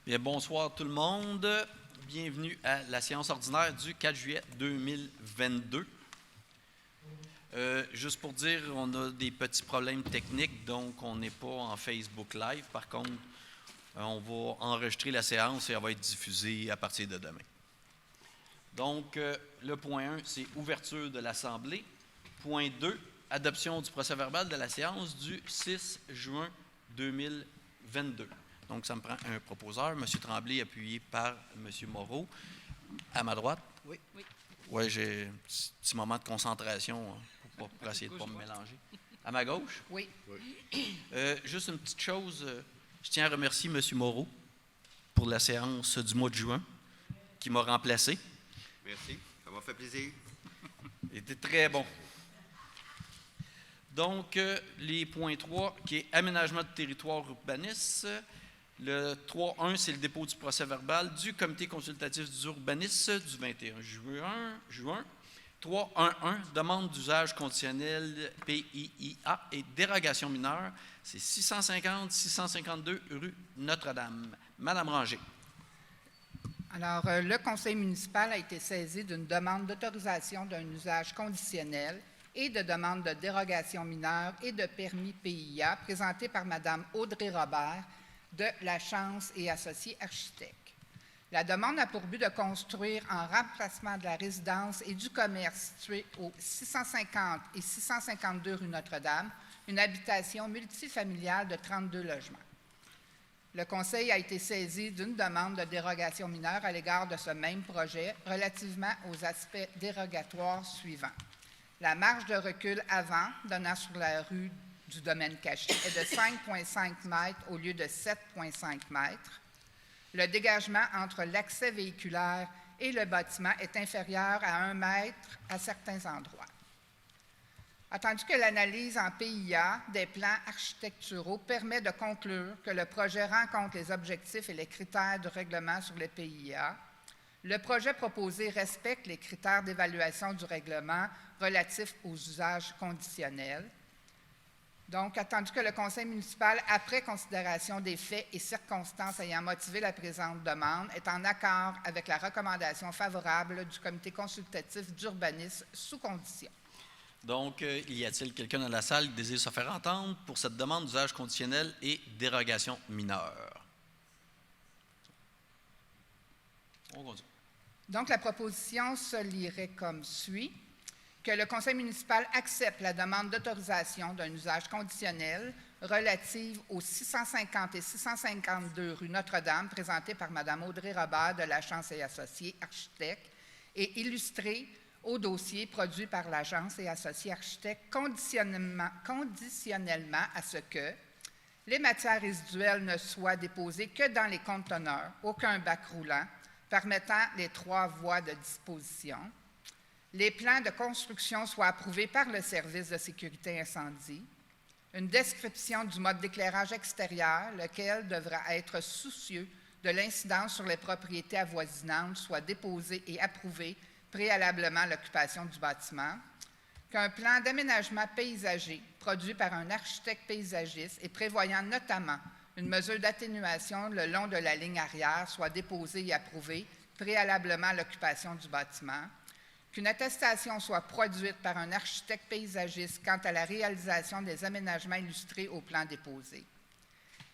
Bien, bonsoir tout le monde. Bienvenue à la séance ordinaire du 4 juillet 2022. Juste pour dire, on a des petits problèmes techniques, donc on n'est pas en Facebook Live. Par contre, on va enregistrer la séance et elle va être diffusée à partir de demain. Donc, le point 1, c'est ouverture de l'Assemblée. Point 2, adoption du procès-verbal de la séance du 6 juin 2022. Donc, ça me prend un proposeur, M. Tremblay, appuyé par M. Moreau. À ma droite? Oui. Oui, j'ai un petit moment de concentration pour essayer de ne pas me mélanger. À ma gauche? Oui. Juste une petite chose, je tiens à remercier M. Moreau pour la séance du mois de juin, qui m'a remplacé. Merci, ça m'a fait plaisir. Il était très bon. Donc, les points 3, qui est aménagement de territoire urbaniste. Le 3.1, c'est le dépôt du procès-verbal du comité consultatif d'urbanisme du 21 juin. 3.1.1, demande d'usage conditionnel PIIA et dérogation mineure, c'est 650-652 rue Notre-Dame. Madame Ranger. Alors, le conseil municipal a été saisi d'une demande d'autorisation d'un usage conditionnel et de demande de dérogation mineure et de permis PIA présentée par Mme Audrey Robert de La Chance et Associés architectes. La demande a pour but de construire en remplacement de la résidence et du commerce situé au 650 et 652 rue Notre-Dame, une habitation multifamiliale de 32 logements. Le Conseil a été saisi d'une demande de dérogation mineure à l'égard de ce même projet relativement aux aspects dérogatoires suivants. La marge de recul avant, donnant sur la rue du domaine caché, est de 5,5 mètres au lieu de 7,5 mètres. Le dégagement entre l'accès véhiculaire et le bâtiment est inférieur à 1 mètre à certains endroits. Attendu que l'analyse en PIA des plans architecturaux permet de conclure que le projet rencontre les objectifs et les critères du règlement sur les PIA, le projet proposé respecte les critères d'évaluation du règlement relatifs aux usages conditionnels. Donc, attendu que le conseil municipal, après considération des faits et circonstances ayant motivé la présente demande, est en accord avec la recommandation favorable du comité consultatif d'urbanisme sous condition. Donc, y a-t-il quelqu'un dans la salle qui désire se faire entendre pour cette demande d'usage conditionnel et dérogation mineure? On continue. Donc, la proposition se lirait comme suit. Que le conseil municipal accepte la demande d'autorisation d'un usage conditionnel relative aux 650 et 652 rue Notre-Dame présentée par Mme Audrey Robert de La Chance et Associés architectes et illustrée au dossier produit par l'Agence et Associés architectes conditionnellement à ce que les matières résiduelles ne soient déposées que dans les conteneurs, aucun bac roulant, permettant les 3 voies de disposition. Les plans de construction soient approuvés par le service de sécurité incendie. Une description du mode d'éclairage extérieur, lequel devra être soucieux de l'incidence sur les propriétés avoisinantes, soit déposée et approuvée préalablement à l'occupation du bâtiment. Qu'un plan d'aménagement paysager produit par un architecte paysagiste et prévoyant notamment une mesure d'atténuation le long de la ligne arrière soit déposé et approuvé préalablement à l'occupation du bâtiment. Qu'une attestation soit produite par un architecte paysagiste quant à la réalisation des aménagements illustrés au plan déposé.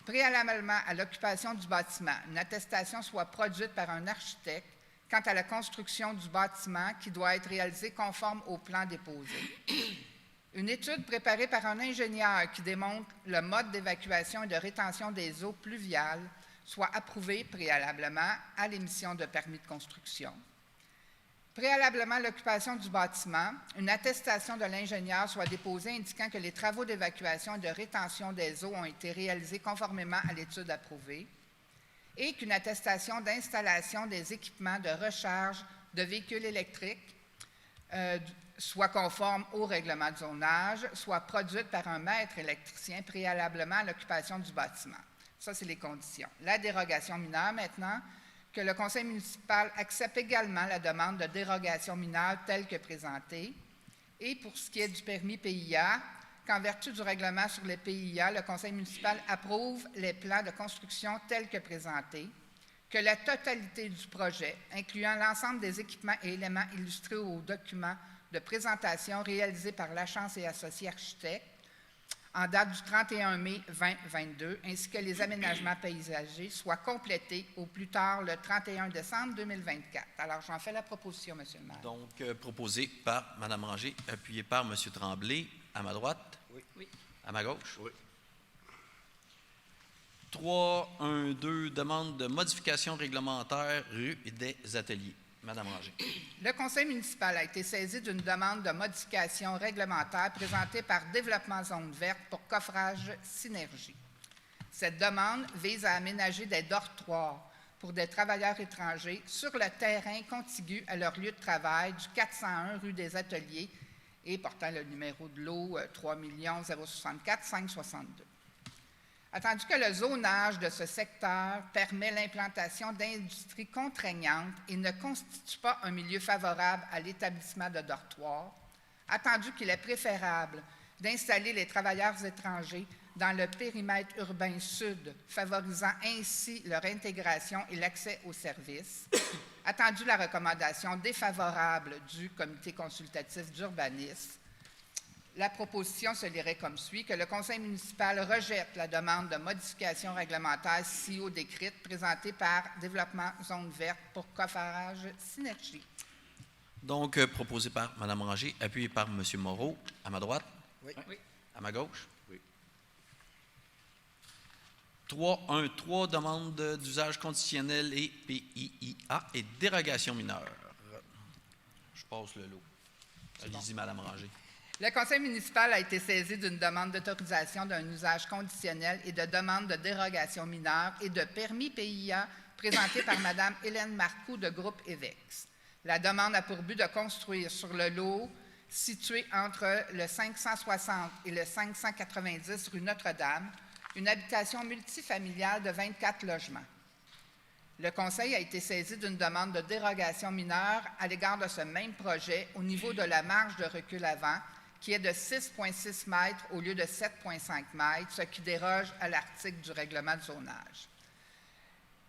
Préalablement à l'occupation du bâtiment, une attestation soit produite par un architecte quant à la construction du bâtiment qui doit être réalisée conforme au plan déposé. Une étude préparée par un ingénieur qui démontre le mode d'évacuation et de rétention des eaux pluviales soit approuvée préalablement à l'émission de permis de construction. Préalablement à l'occupation du bâtiment, une attestation de l'ingénieur soit déposée indiquant que les travaux d'évacuation et de rétention des eaux ont été réalisés conformément à l'étude approuvée et qu'une attestation d'installation des équipements de recharge de véhicules électriques soit conforme au règlement de zonage, soit produite par un maître électricien préalablement à l'occupation du bâtiment. Ça, c'est les conditions. La dérogation mineure, maintenant, que le conseil municipal accepte également la demande de dérogation mineure telle que présentée. Et pour ce qui est du permis PIA, qu'en vertu du règlement sur les PIA, le conseil municipal approuve les plans de construction tels que présentés, que la totalité du projet, incluant l'ensemble des équipements et éléments illustrés au document de présentation réalisé par l'Achance et Associés Architectes en date du 31 mai 2022, ainsi que les aménagements paysagers, soient complétés au plus tard le 31 décembre 2024. Alors, j'en fais la proposition, M. le maire. Donc, proposé par Mme Ranger, appuyé par M. Tremblay. À ma droite? Oui. À ma gauche? Oui. 3.1.2, demande de modification réglementaire rue des Ateliers. Mme Ranger. Le conseil municipal a été saisi d'une demande de modification réglementaire présentée par Développement Zone Verte pour coffrage Synergie. Cette demande vise à aménager des dortoirs pour des travailleurs étrangers sur le terrain contigu à leur lieu de travail du 401 rue des Ateliers et portant le numéro de lot 3 064 562. Attendu que le zonage de ce secteur permet l'implantation d'industries contraignantes et ne constitue pas un milieu favorable à l'établissement de dortoirs, attendu qu'il est préférable d'installer les travailleurs étrangers dans le périmètre urbain sud, favorisant ainsi leur intégration et l'accès aux services, attendu la recommandation défavorable du Comité consultatif d'urbanisme, la proposition se lirait comme suit, que le conseil municipal rejette la demande de modification réglementaire ci-haut décrite présentée par Développement Zone Verte pour coffrage Synergie. Donc, proposé par Mme Ranger, appuyé par M. Moreau. À ma droite? Oui. À ma gauche? Oui. 3.1.3, demande d'usage conditionnel et PIIA et dérogation mineure. Je passe le lot. Allez-y, Mme Ranger. Le conseil municipal a été saisi d'une demande d'autorisation d'un usage conditionnel et de demande de dérogation mineure et de permis PIA présentée par Mme Hélène Marcoux de Groupe EVEX. La demande a pour but de construire sur le lot situé entre le 560 et le 590 rue Notre-Dame une habitation multifamiliale de 24 logements. Le conseil a été saisi d'une demande de dérogation mineure à l'égard de ce même projet au niveau de la marge de recul avant, qui est de 6,6 mètres au lieu de 7,5 mètres, ce qui déroge à l'article du règlement de zonage.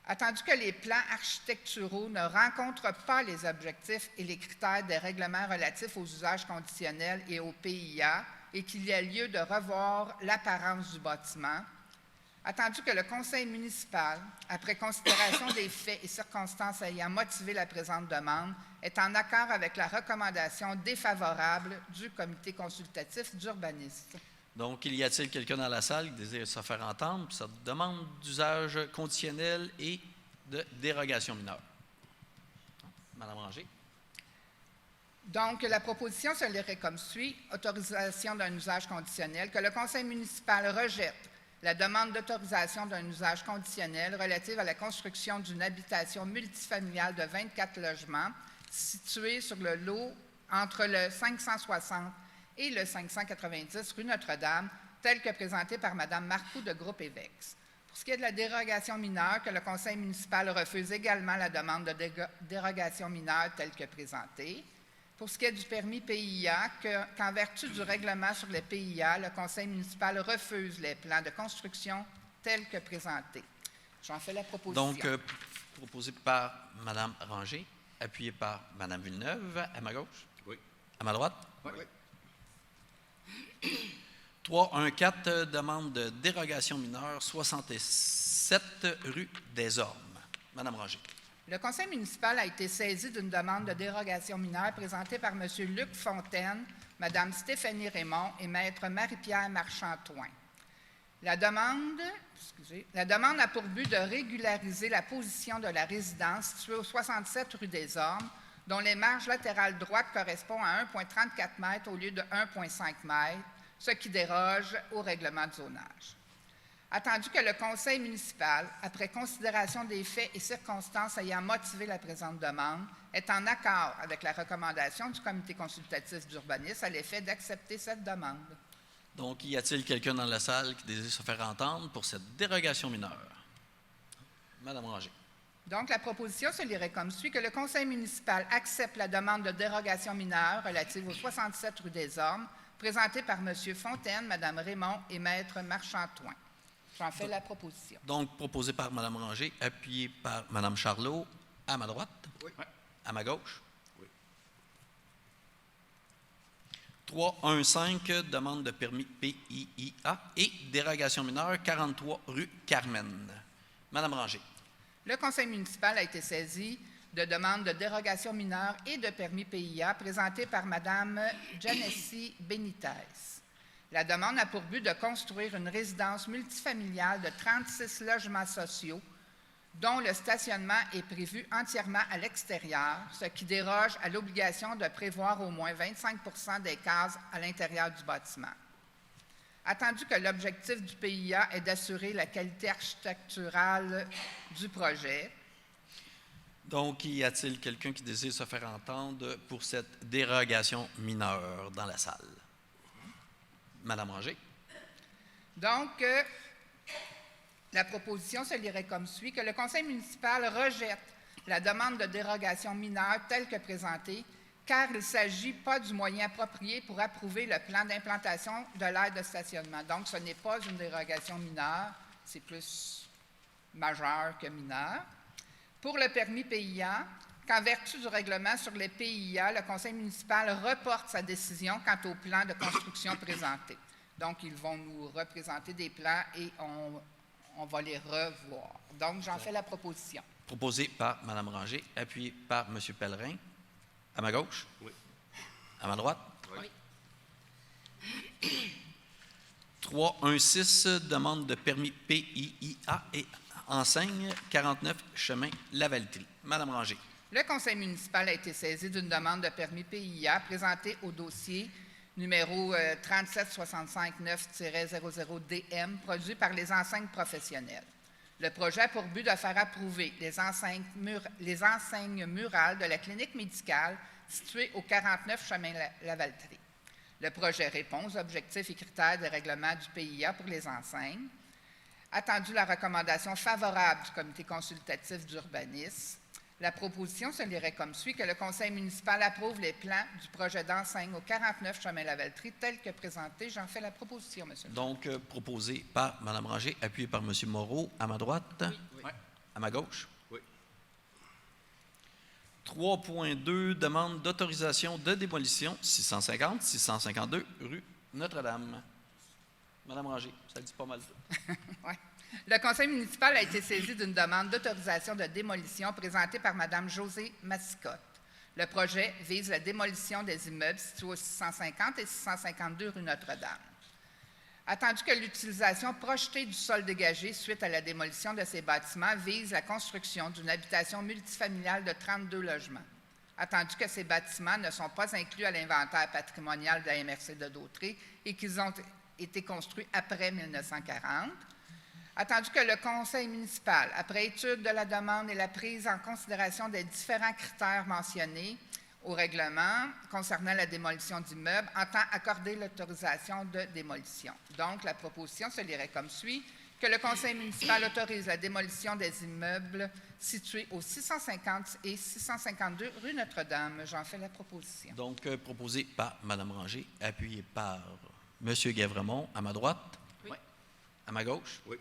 Attendu que les plans architecturaux ne rencontrent pas les objectifs et les critères des règlements relatifs aux usages conditionnels et au PIA et qu'il y a lieu de revoir l'apparence du bâtiment, attendu que le conseil municipal, après considération des faits et circonstances ayant motivé la présente demande, est en accord avec la recommandation défavorable du comité consultatif d'urbanisme. Donc, y a-t-il quelqu'un dans la salle qui désire se faire entendre pour cette demande d'usage conditionnel et de dérogation mineure? Mme Ranger. Donc, la proposition se lirait comme suit. Autorisation d'un usage conditionnel, que le conseil municipal rejette la demande d'autorisation d'un usage conditionnel relative à la construction d'une habitation multifamiliale de 24 logements située sur le lot entre le 560 et le 590 rue Notre-Dame, tel que présenté par Mme Marcoux de Groupe EVEX. Pour ce qui est de la dérogation mineure, que le conseil municipal refuse également la demande de dérogation mineure telle que présentée. Pour ce qui est du permis PIA, qu'en vertu du règlement sur les PIA, le conseil municipal refuse les plans de construction tels que présentés. J'en fais la proposition. Donc, proposé par Mme Ranger, appuyé par Mme Villeneuve. À ma gauche? Oui. À ma droite? Oui. 3.1.4, demande de dérogation mineure, 67 rue des Ormes. Mme Ranger. Le conseil municipal a été saisi d'une demande de dérogation mineure présentée par M. Luc Fontaine, Mme Stéphanie Raymond et Maître Marie-Pierre Marchand-Toin. La demande a pour but de régulariser la position de la résidence située au 67 rue des Ormes, dont les marges latérales droites correspondent à 1,34 m au lieu de 1,5 m, ce qui déroge au règlement de zonage. Attendu que le conseil municipal, après considération des faits et circonstances ayant motivé la présente demande, est en accord avec la recommandation du comité consultatif d'urbanisme à l'effet d'accepter cette demande. Donc, y a-t-il quelqu'un dans la salle qui désire se faire entendre pour cette dérogation mineure? Mme Ranger. Donc, la proposition se lirait comme suit, que le conseil municipal accepte la demande de dérogation mineure relative au 67 rue des Ormes, présentée par M. Fontaine, Mme Raymond et Maître Marchand-Toin. J'en fais la proposition. Donc, proposé par Mme Ranger, appuyé par Mme Charlot. À ma droite? Oui. À ma gauche? Oui. 315, demande de permis PIIA et dérogation mineure, 43 rue Carmen. Madame Ranger. Le conseil municipal a été saisi de demandes de dérogation mineure et de permis PIA présentées par Mme Janessi Benitez. La demande a pour but de construire une résidence multifamiliale de 36 logements sociaux dont le stationnement est prévu entièrement à l'extérieur, ce qui déroge à l'obligation de prévoir au moins 25 des cases à l'intérieur du bâtiment. Attendu que l'objectif du PIA est d'assurer la qualité architecturale du projet. Donc, y a-t-il quelqu'un qui désire se faire entendre pour cette dérogation mineure dans la salle? Madame Ranger. Donc, la proposition se lirait comme suit, que le conseil municipal rejette la demande de dérogation mineure telle que présentée, car il ne s'agit pas du moyen approprié pour approuver le plan d'implantation de l'aire de stationnement. Donc, ce n'est pas une dérogation mineure, c'est plus majeur que mineur. Pour le permis PIA, qu'en vertu du règlement sur les PIA, le conseil municipal reporte sa décision quant au plan de construction présenté. Donc, ils vont nous représenter des plans et on va les revoir. Donc, j'en fais la proposition. Proposé par Mme Ranger, appuyé par M. Pellerin. À ma gauche? Oui. À ma droite? Oui. 316, demande de permis PIIA et enseigne, 49 chemin Lavaltrie. Madame Ranger. Le conseil municipal a été saisi d'une demande de permis PIA présentée au dossier numéro 37659-00DM, produit par les enseignes professionnelles. Le projet a pour but de faire approuver les enseignes murales de la clinique médicale située au 49 chemin Lavaltrie. Le projet répond aux objectifs et critères des règlements du PIA pour les enseignes. Attendu la recommandation favorable du comité consultatif d'urbanisme, la proposition se lirait comme suit, que le conseil municipal approuve les plans du projet d'enseigne au 49 chemin Lavaltrie tel que présenté. J'en fais la proposition, monsieur. Donc, proposé par Mme Ranger, appuyé par M. Moreau. À ma droite? Oui. À ma gauche? Oui. 3.2, demande d'autorisation de démolition, 650-652 rue Notre-Dame. Madame Ranger, ça dit pas mal. Oui. Le conseil municipal a été saisi d'une demande d'autorisation de démolition présentée par Mme Josée Massicotte. Le projet vise la démolition des immeubles situés au 650 et 652 rue Notre-Dame. Attendu que l'utilisation projetée du sol dégagé suite à la démolition de ces bâtiments vise la construction d'une habitation multifamiliale de 32 logements. Attendu que ces bâtiments ne sont pas inclus à l'inventaire patrimonial de la MRC de Dautré et qu'ils ont été construits après 1940. Attendu que le conseil municipal, après étude de la demande et la prise en considération des différents critères mentionnés au règlement concernant la démolition d'immeubles, entend accorder l'autorisation de démolition. Donc, la proposition se lirait comme suit, que le conseil municipal autorise la démolition des immeubles situés au 650 et 652 rue Notre-Dame. J'en fais la proposition. Donc, proposé par Mme Ranger, appuyé par M. Guévremont. À ma droite? Oui. À ma gauche? Oui.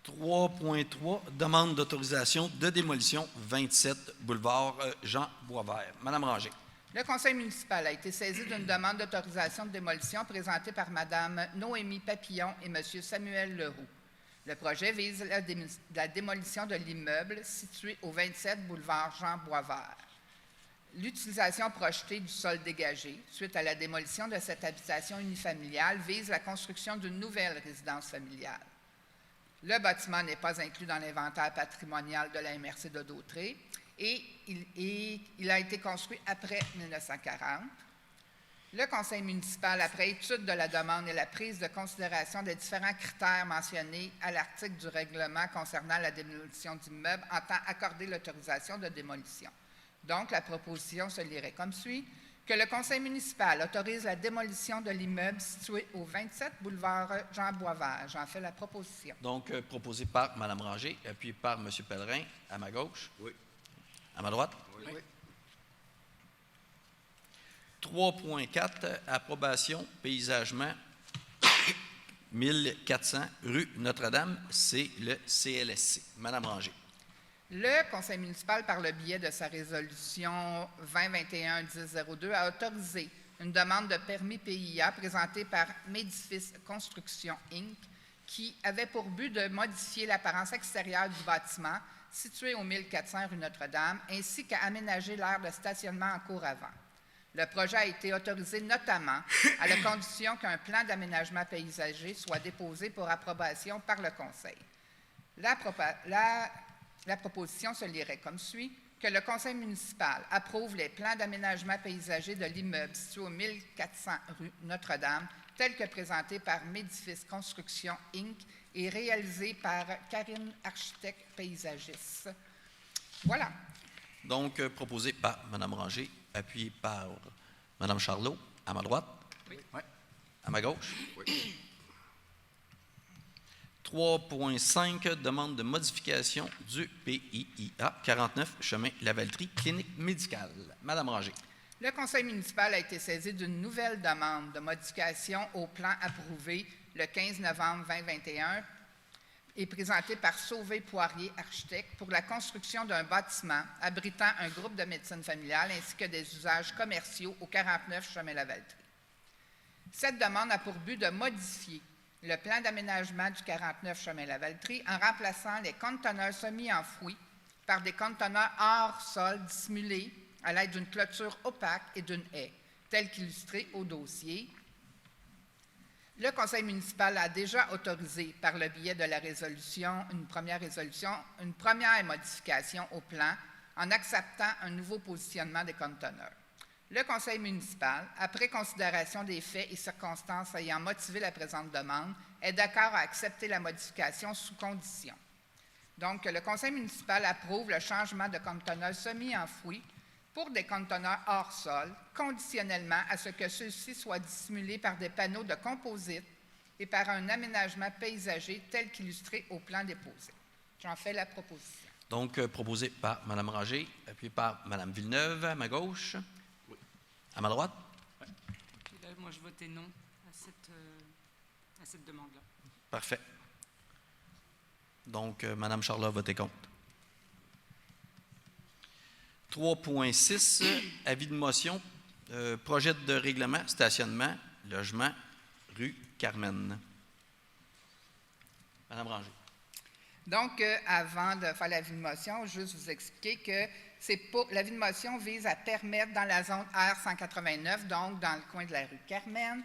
3.3, demande d'autorisation de démolition, 27 boulevard Jean Boisvert. Madame Ranger. Le conseil municipal a été saisi d'une demande d'autorisation de démolition présentée par Mme Noémie Papillon et M. Samuel Leroux. Le projet vise la démolition de l'immeuble situé au 27 boulevard Jean Boisvert. L'utilisation projetée du sol dégagé, suite à la démolition de cette habitation unifamiliale, vise la construction d'une nouvelle résidence familiale. Le bâtiment n'est pas inclus dans l'inventaire patrimonial de la MRC de Dautré et il a été construit après 1940. Le conseil municipal, après étude de la demande et la prise de considération des différents critères mentionnés à l'article du règlement concernant la démolition d'immeubles, entend accorder l'autorisation de démolition. Donc, la proposition se lirait comme suit, que le conseil municipal autorise la démolition de l'immeuble situé au 27 boulevard Jean Boisvert. J'en fais la proposition. Donc, proposé par Mme Ranger, appuyé par M. Pellerin. À ma gauche? Oui. À ma droite? Oui. 3.4, approbation, paysagement 1400 rue Notre-Dame, c'est le CLSC. Madame Ranger. Le conseil municipal, par le biais de sa résolution 2021-1002, a autorisé une demande de permis PIA présentée par Médifice Construction Inc., qui avait pour but de modifier l'apparence extérieure du bâtiment situé au 1400 rue Notre-Dame, ainsi qu'à aménager l'aire de stationnement en cours avant. Le projet a été autorisé notamment à la condition qu'un plan d'aménagement paysager soit déposé pour approbation par le Conseil. La proposition se lirait comme suit: que le Conseil municipal approuve les plans d'aménagement paysager de l'immeuble situé au 1400 rue Notre-Dame, tels que présentés par Médifice Construction Inc. et réalisés par Karine, architecte paysagiste. Voilà. Donc, proposé par Mme Ranger, appuyé par Mme Charlot, à ma droite. Oui. À ma gauche. Oui. 3.5, demande de modification du PIIA 49, chemin Lavaltrie, clinique médicale. Madame Ranger. Le conseil municipal a été saisi d'une nouvelle demande de modification au plan approuvé le 15 novembre 2021 et présenté par Sauvé-Poirier, architecte, pour la construction d'un bâtiment abritant un groupe de médecine familiale ainsi que des usages commerciaux au 49 chemin Lavaltrie. Cette demande a pour but de modifier le plan d'aménagement du 49 chemin Lavaltrie en remplaçant les conteneurs semi-enfouis par des conteneurs hors sol dissimulés à l'aide d'une clôture opaque et d'une haie, tel qu'illustré au dossier. Le conseil municipal a déjà autorisé, par le biais de la résolution, une première modification au plan en acceptant un nouveau positionnement des conteneurs. Le conseil municipal, après considération des faits et circonstances ayant motivé la présente demande, est d'accord à accepter la modification sous condition. Donc, le conseil municipal approuve le changement de conteneurs semi-enfouis pour des conteneurs hors sol, conditionnellement à ce que ceux-ci soient dissimulés par des panneaux de composite et par un aménagement paysager tel qu'illustré au plan déposé. J'en fais la proposition. Donc, proposé par Mme Ranger, appuyé par Mme Villeneuve, à ma gauche. Oui. À ma droite. Puis là, moi, je votais non à cette demande-là. Parfait. Donc, Mme Charlot a voté contre. 3.6, avis de motion, projet de règlement, stationnement, logement, rue Carmen. Madame Ranger. Donc, avant de faire l'avis de motion, juste vous expliquer que l'avis de motion vise à permettre dans la zone R189, donc dans le coin de la rue Carmen,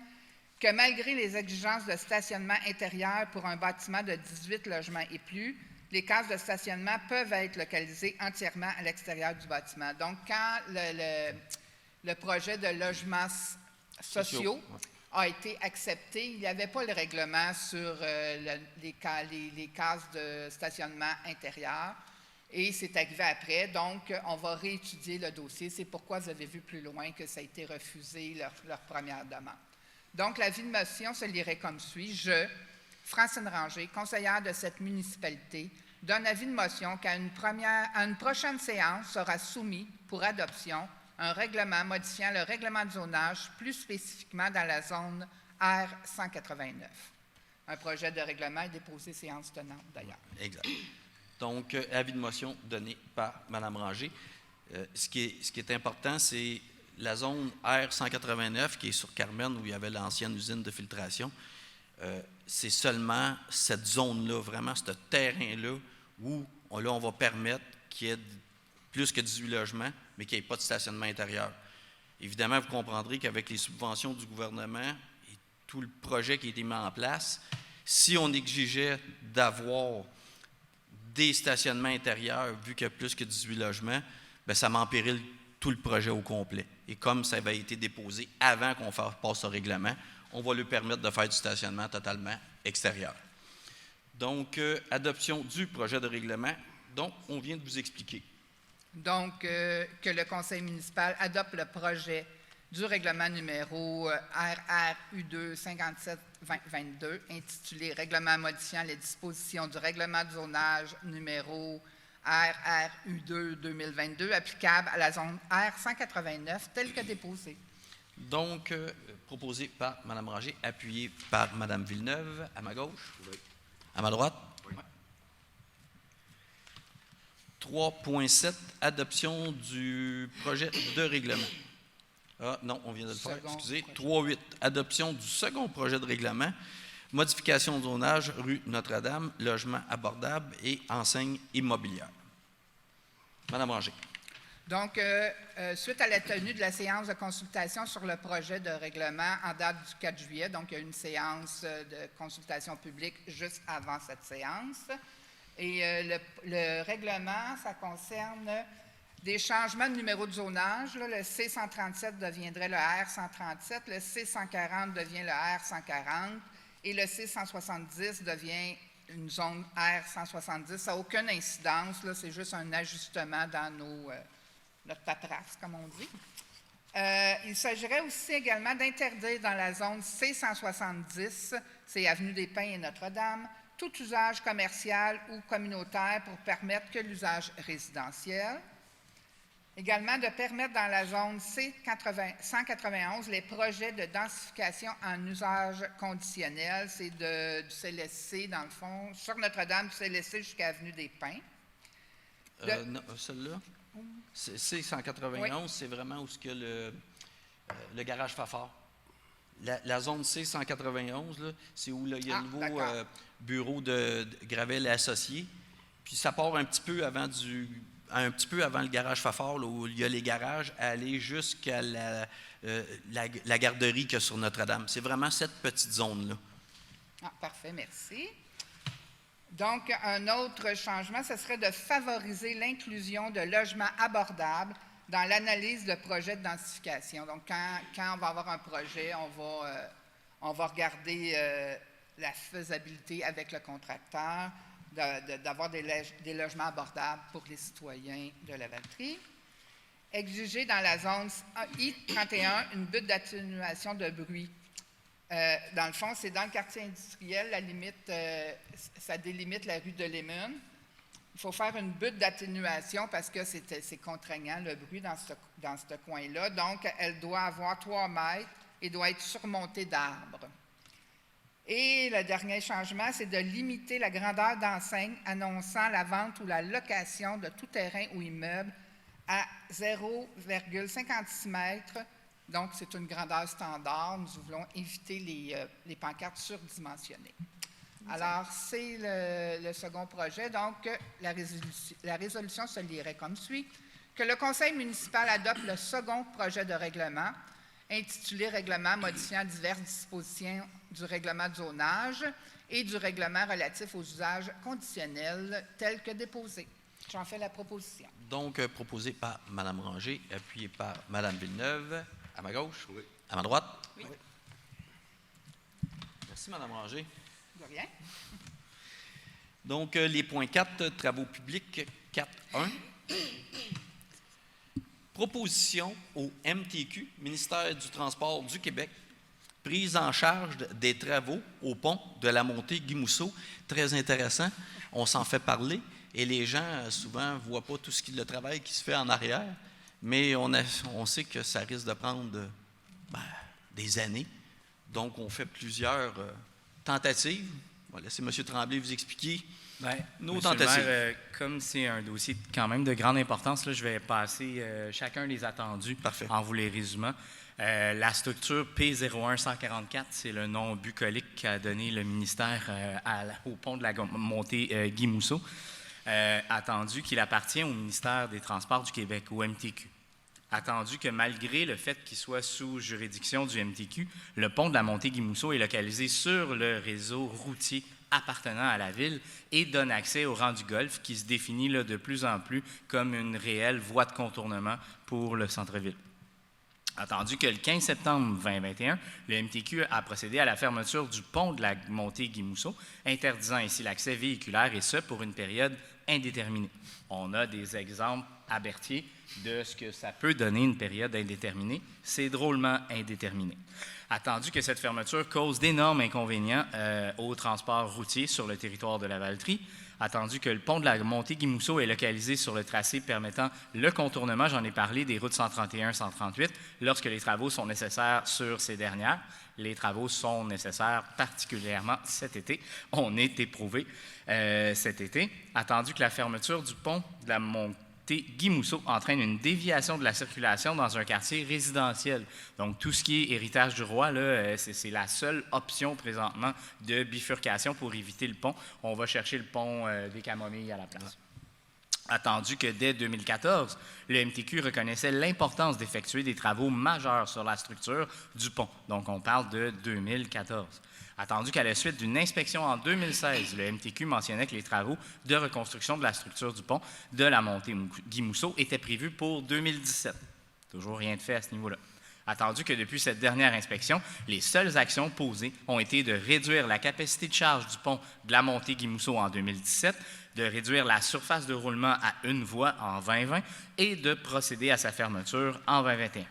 que malgré les exigences de stationnement intérieur pour un bâtiment de 18 logements et plus, les cases de stationnement peuvent être localisées entièrement à l'extérieur du bâtiment. Donc, quand le projet de logements sociaux a été accepté, il n'y avait pas le règlement sur les cases de stationnement intérieur et c'est arrivé après. Donc, on va réétudier le dossier. C'est pourquoi vous avez vu plus loin que ça a été refusé, leur première demande. Donc, l'avis de motion se lirait comme suit. Je, Francine Ranger, conseillère de cette municipalité, donne avis de motion qu'à une prochaine séance sera soumis pour adoption un règlement modifiant le règlement de zonage, plus spécifiquement dans la zone R189. Un projet de règlement est déposé séance tenante, d'ailleurs. Exact. Donc, avis de motion donné par Mme Ranger. Ce qui est important, c'est la zone R189, qui est sur Carmen, où il y avait l'ancienne usine de filtration. C'est seulement cette zone-là, vraiment, ce terrain-là, où on va permettre qu'il y ait plus que 18 logements, mais qu'il n'y ait pas de stationnement intérieur. Évidemment, vous comprendrez qu'avec les subventions du gouvernement et tout le projet qui a été mis en place, si on exigeait d'avoir des stationnements intérieurs, vu qu'il y a plus que 18 logements, bien, ça m'empérile tout le projet au complet. Et comme ça avait été déposé avant qu'on passe au règlement, on va lui permettre de faire du stationnement totalement extérieur. Donc, adoption du projet de règlement dont on vient de vous expliquer. Donc, que le conseil municipal adopte le projet du règlement numéro RRU2 57-2022, intitulé « Règlement modifiant les dispositions du règlement de zonage numéro RRU2 2022 applicable à la zone R189 tel que déposé. » Donc, proposé par Mme Ranger, appuyé par Mme Villeneuve, à ma gauche. Oui. À ma droite. Oui. 3.7, adoption du projet de règlement. Ah, non, on vient de le faire, Second excusez. projet. 3.8, adoption du second projet de règlement, modification de zonage, rue Notre-Dame, logement abordable et enseigne immobilière. Madame Ranger. Donc, suite à la tenue de la séance de consultation sur le projet de règlement en date du 4 juillet, donc il y a eu une séance de consultation publique juste avant cette séance. Et le règlement, ça concerne des changements de numéro de zonage. Là, le C137 deviendrait le R137, le C140 devient le R140 et le C170 devient une zone R170. Ça n'a aucune incidence, là, c'est juste un ajustement dans notre paperasse, comme on dit. Il s'agirait aussi également d'interdire dans la zone C170, c'est Avenue des Pins et Notre-Dame, tout usage commercial ou communautaire pour permettre que l'usage résidentiel. Également de permettre dans la zone C191 les projets de densification en usage conditionnel, c'est du CLSC dans le fond, sur Notre-Dame, du CLSC jusqu'à Avenue des Pins. Non, celle-là, c'est 191, oui. C'est vraiment où il y a le garage Fafard. La zone C191, là, c'est où là, il y a le nouveau bureau de Gravel associé. Puis ça part un petit peu avant le garage Fafard, là, où il y a les garages, à aller jusqu'à la garderie qu'il y a sur Notre-Dame. C'est vraiment cette petite zone-là. Ah, parfait, merci. Donc, un autre changement, ce serait de favoriser l'inclusion de logements abordables dans l'analyse de projets de densification. Donc, quand on va avoir un projet, on va regarder la faisabilité avec le contracteur d'avoir des logements abordables pour les citoyens de la Valtrie. Exiger dans la zone I-31 une butte d'atténuation de bruit. Dans le fond, c'est dans le quartier industriel, la limite, ça délimite la rue de Lémun. Il faut faire une butte d'atténuation parce que c'est contraignant, le bruit dans ce coin-là. Donc, elle doit avoir 3 mètres et doit être surmontée d'arbres. Et le dernier changement, c'est de limiter la grandeur d'enseigne annonçant la vente ou la location de tout terrain ou immeuble à 0,56 mètres. Donc, c'est une grandeur standard. Nous voulons éviter les pancartes surdimensionnées. Alors, c'est le second projet. Donc, la résolution se lirait comme suit. Que le Conseil municipal adopte le second projet de règlement, intitulé « Règlement modifiant diverses dispositions du règlement de zonage et du règlement relatif aux usages conditionnels tels que déposés ». J'en fais la proposition. Donc, proposé par Mme Ranger, appuyé par Mme Villeneuve. À ma gauche? Oui. À ma droite? Oui. Merci, Mme Ranger. De rien. Donc, les points 4, travaux publics, 4.1. Proposition au MTQ, Ministère du Transport du Québec, prise en charge des travaux au pont de la montée Guy-Mousseau. Très intéressant. On s'en fait parler et les gens, souvent, ne voient pas tout le travail qui se fait en arrière. Mais on sait que ça risque de prendre des années. Donc, on fait plusieurs tentatives. On va laisser M. Tremblay vous expliquer nos tentatives. Le maire, comme c'est un dossier quand même de grande importance, là, je vais passer chacun des attendus. Parfait. En vous les résumant. La structure P01144, c'est le nom bucolique qu'a donné le ministère au pont de la montée Guy-Mousseau. Attendu qu'il appartient au ministère des Transports du Québec, au MTQ. Attendu que malgré le fait qu'il soit sous juridiction du MTQ, le pont de la montée Guy-Mousseau est localisé sur le réseau routier appartenant à la ville et donne accès au rang du Golfe qui se définit là, de plus en plus comme une réelle voie de contournement pour le centre-ville. Attendu que le 15 septembre 2021, le MTQ a procédé à la fermeture du pont de la montée Guy-Mousseau, interdisant ainsi l'accès véhiculaire, et ce, pour une période indéterminée. On a des exemples à Berthier de ce que ça peut donner une période indéterminée. C'est drôlement indéterminé. Attendu que cette fermeture cause d'énormes inconvénients au transport routier sur le territoire de la Valtrie, Attendu que le pont de la montée Guy-Mousseau est localisé sur le tracé permettant le contournement, j'en ai parlé, des routes 131 et 138, lorsque les travaux sont nécessaires sur ces dernières. Les travaux sont nécessaires particulièrement cet été. On est éprouvé cet été. Attendu que la fermeture du pont de la montée Guy-Mousseau entraîne une déviation de la circulation dans un quartier résidentiel. Donc, tout ce qui est héritage du roi, là, c'est la seule option présentement de bifurcation pour éviter le pont. On va chercher le pont des Camomilles à la place. Attendu que dès 2014, le MTQ reconnaissait l'importance d'effectuer des travaux majeurs sur la structure du pont. Donc, on parle de 2014. Attendu qu'à la suite d'une inspection en 2016, le MTQ mentionnait que les travaux de reconstruction de la structure du pont de la montée Guy-Mousseau étaient prévus pour 2017. Toujours rien de fait à ce niveau-là. Attendu que depuis cette dernière inspection, les seules actions posées ont été de réduire la capacité de charge du pont de la montée Guy-Mousseau en 2017, de réduire la surface de roulement à une voie en 2020 et de procéder à sa fermeture en 2021.